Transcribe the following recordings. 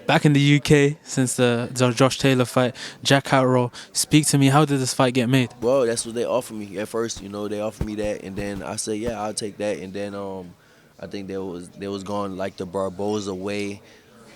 Back in the UK, since the Josh Taylor fight, Jack Catterall, speak to me. How did this fight get made? Well, that's what they offered me at first. They offered me that, and then I said, yeah, I'll take that. And then I think there was going like the Barboza way,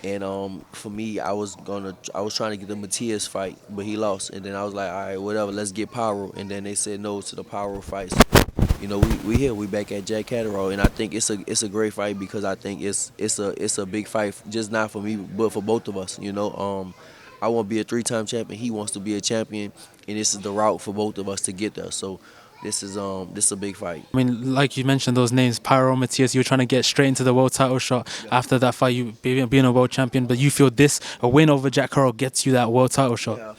and for me, I was trying to get the Matias fight, but he lost, and then I was like, all right, whatever, let's get Pyro, and then they said no to the Pyro fight. So, we here, we back at Jack Catterall, and I think it's a great fight because I think it's a big fight, just not for me, but for both of us. I want to be a three-time champion. He wants to be a champion, and this is the route for both of us to get there. So this is a big fight. I mean, like you mentioned those names, Pyro, Matias, you were trying to get straight into the world title shot after that fight, you being a world champion, but you feel a win over Jack Catterall gets you that world title shot. Yeah,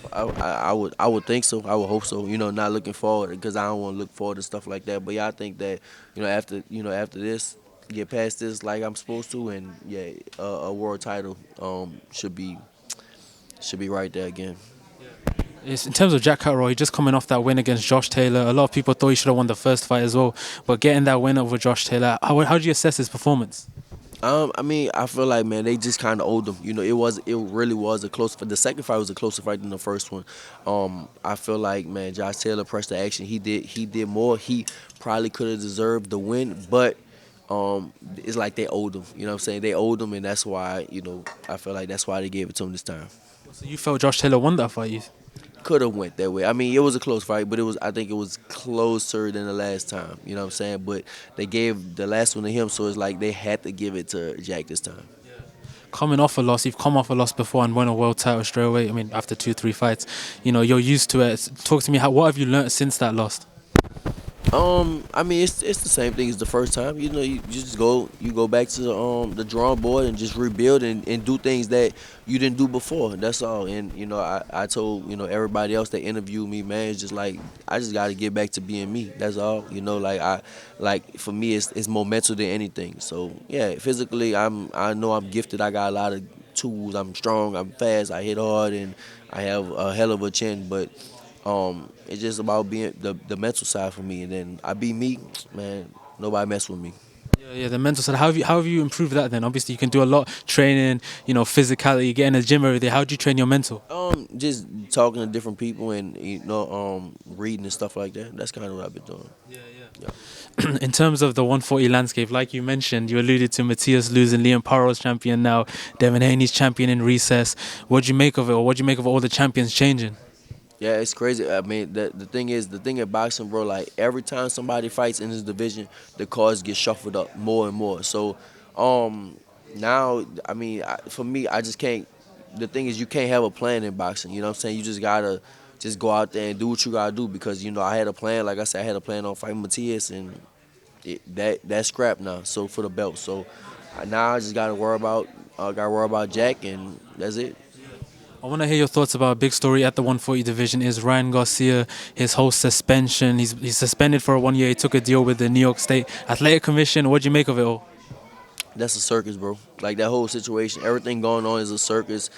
I would think so. I would hope so. Not looking forward because I don't want to look forward to stuff like that. But yeah, I think that after this, get past this like I'm supposed to, and yeah, a world title should be right there again. It's, in terms of Jack Catterall, he just coming off that win against Josh Taylor. A lot of people thought he should have won the first fight as well, but getting that win over Josh Taylor, how do you assess his performance? I feel like, man, they just kind of owed them. It really was a close. The second fight was a closer fight than the first one. I feel like, man, Josh Taylor pressed the action. He did more. He probably could have deserved the win, but it's like they owed him. You know what I'm saying? They owed him, and that's why, I feel like that's why they gave it to him this time. So you felt Josh Taylor won that fight? Could have went that way. I mean, it was a close fight, but I think it was closer than the last time. You know what I'm saying? But they gave the last one to him, so it's like they had to give it to Jack this time. Coming off a loss, you've come off a loss before and won a world title straight away. I mean, after 2, 3 fights, you're used to it. Talk to me. What have you learned since that loss? I mean, it's the same thing as the first time. You just go back to the drawing board and just rebuild and do things that you didn't do before. That's all. And I told everybody else that interviewed me, man, it's just like I just got to get back to being me. That's all. Like for me, it's more mental than anything. So yeah, physically, I know I'm gifted. I got a lot of tools. I'm strong. I'm fast. I hit hard, and I have a hell of a chin. But it's just about being the mental side for me, and then I be me, man. Nobody mess with me. Yeah, the mental side. How have you improved that then? Obviously, you can do a lot training, physicality, get in the gym every day. How do you train your mental? Just talking to different people and reading and stuff like that. That's kind of what I've been doing. Yeah. In terms of the 140 landscape, like you mentioned, you alluded to Matias losing, Liam Paro's champion now, Devin Haney's champion in recess. What do you make of it, or what do you make of all the champions changing? Yeah, it's crazy. I mean, the thing at boxing, bro. Like every time somebody fights in this division, the cards get shuffled up more and more. So, now, I mean, for me, I just can't. The thing is, you can't have a plan in boxing. You know what I'm saying? You just gotta just go out there and do what you gotta do because I had a plan. Like I said, I had a plan on fighting Matias, and that's scrap now. So for the belt, so now I just gotta worry about Jack, and that's it. I want to hear your thoughts about a big story at the 140 division is Ryan Garcia, his whole suspension. He's suspended for 1 year. He took a deal with the New York State Athletic Commission. What do you make of it all? That's a circus, bro. Like that whole situation, everything going on is a circus.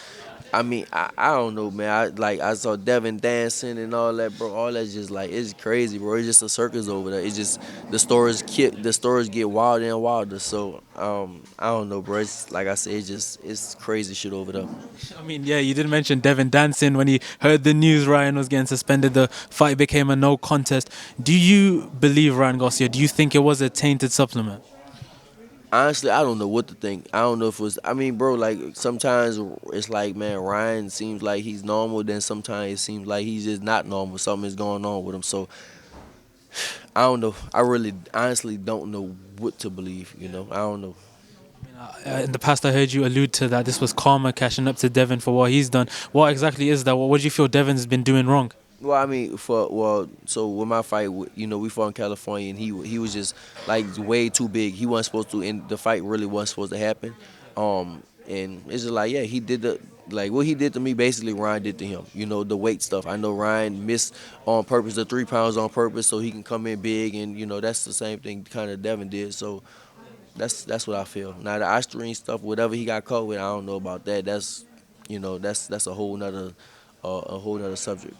I mean, I don't know, man. I saw Devin dancing and all that, bro. All that's just like it's crazy, bro. It's just a circus over there. It's just the stories get wilder and wilder. So I don't know, bro. It's like I said, it's crazy shit over there. I mean, yeah, you did mention Devin dancing when he heard the news Ryan was getting suspended. The fight became a no contest. Do you believe Ryan Garcia? Do you think it was a tainted supplement? Honestly, I don't know what to think. I don't know if it was. I mean, bro, like sometimes it's like, man, Ryan seems like he's normal. Then sometimes it seems like he's just not normal. Something is going on with him. So I don't know. I really, honestly, don't know what to believe. I don't know. In the past, I heard you allude to that this was karma cashing up to Devin for what he's done. What exactly is that? What do you feel Devin's been doing wrong? Well, I mean, so with my fight, we fought in California, and he was just like way too big. He wasn't supposed to, and the fight really wasn't supposed to happen. And it's just like, yeah, he did what he did to me. Basically, Ryan did to him. The weight stuff. I know Ryan missed on purpose the 3 pounds on purpose so he can come in big, and that's the same thing kind of Devin did. So that's what I feel. Now the Ostarine stuff, whatever he got caught with, I don't know about that. That's a whole nother subject.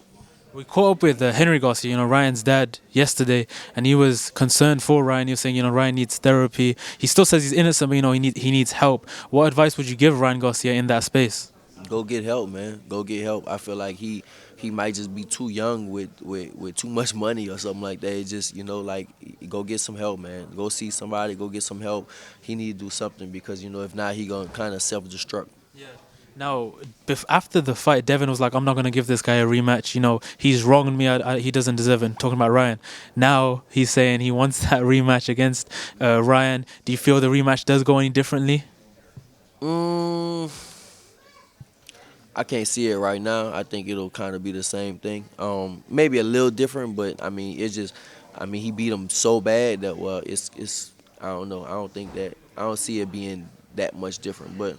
We caught up with Henry Garcia, Ryan's dad, yesterday, and he was concerned for Ryan. He was saying, Ryan needs therapy. He still says he's innocent, but he needs help. What advice would you give Ryan Garcia in that space? Go get help, man. Go get help. I feel like he might just be too young with too much money or something like that. It's just like go get some help, man. Go see somebody. Go get some help. He need to do something because if not, he gonna kind of self destruct. Yeah. Now, after the fight, Devin was like, "I'm not gonna give this guy a rematch. He's wronged me. He doesn't deserve it." Talking about Ryan. Now he's saying he wants that rematch against Ryan. Do you feel the rematch does go any differently? Mm, I can't see it right now. I think it'll kind of be the same thing. Maybe a little different, but I mean, it's just, I mean, he beat him so bad that it's. I don't know. I don't think that. I don't see it being that much different, but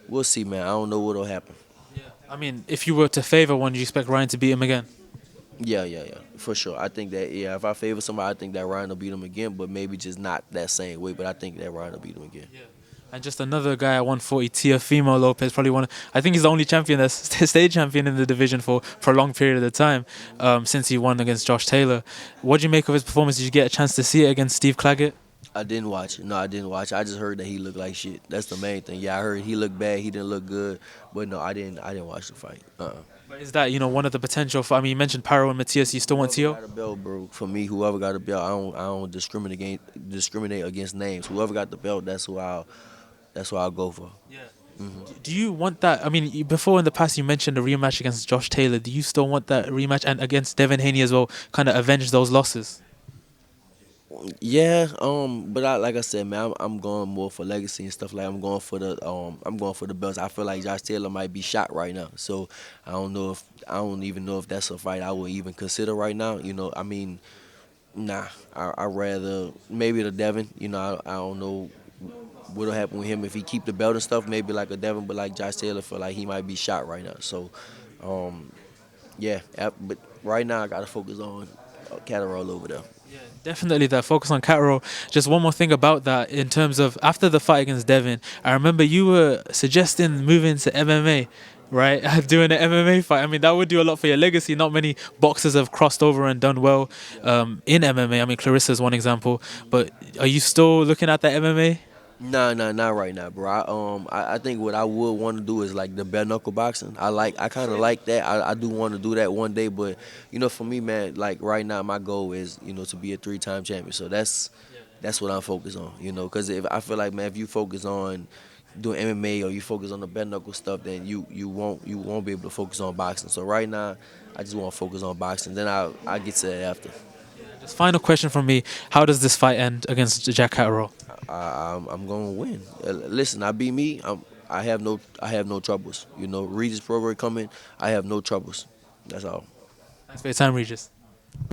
we'll see, man. I don't know what'll happen. Yeah. I mean, if you were to favor one, do you expect Ryan to beat him again? Yeah, for sure. I think that if I favor somebody, I think that Ryan will beat him again, but maybe just not that same way. But I think that Ryan will beat him again. Yeah. And just another guy at 140, Teofimo Lopez, probably I think he's the only champion that's state champion in the division for a long period of time since he won against Josh Taylor. What do you make of his performance? Did you get a chance to see it against Steve Claggett? I didn't watch it. No, I didn't watch it. I just heard that he looked like shit. That's the main thing. Yeah, I heard he looked bad. He didn't look good. But no, I didn't. I didn't watch the fight. But is that, one of the potential, I mean, you mentioned Paro and Matias, you still want Whoever Teo? got a belt, bro. For me, whoever got a belt, I don't discriminate against names. Whoever got the belt, that's who I'll go for. Yeah. Do you want that? I mean, before in the past you mentioned a rematch against Josh Taylor. Do you still want that rematch and against Devin Haney as well, kind of avenge those losses? Yeah, but like I said, man, I'm going more for legacy and stuff. Like I'm going for the belts. I feel like Josh Taylor might be shot right now, so I don't even know if that's a fight I would even consider right now. I mean, nah, I rather maybe the Devin. I don't know what'll happen with him if he keep the belt and stuff. Maybe like a Devin, but like Josh Taylor, feel like he might be shot right now. So, um, yeah, but right now I gotta focus on Catterall over there. Yeah, definitely that focus on Catro. Just one more thing about that in terms of after the fight against Devin, I remember you were suggesting moving to MMA, right? Doing an MMA fight. I mean, that would do a lot for your legacy. Not many boxers have crossed over and done well in MMA. I mean, Clarissa is one example. But are you still looking at the MMA? Nah, not right now, bro. I think what I would want to do is like the bare knuckle boxing. I kind of like that. I do want to do that one day, but for me, man, like right now, my goal is to be a 3-time champion. So that's what I'm focused on. Because if I feel like, man, if you focus on doing MMA or you focus on the bare knuckle stuff, then you won't be able to focus on boxing. So right now, I just want to focus on boxing. Then I get to that after. Just final question from me. How does this fight end against Jack Catterall? I'm gonna win. Listen, I beat me. I have no troubles. Regis Prograis coming. I have no troubles. That's all. Thanks for your time, Regis.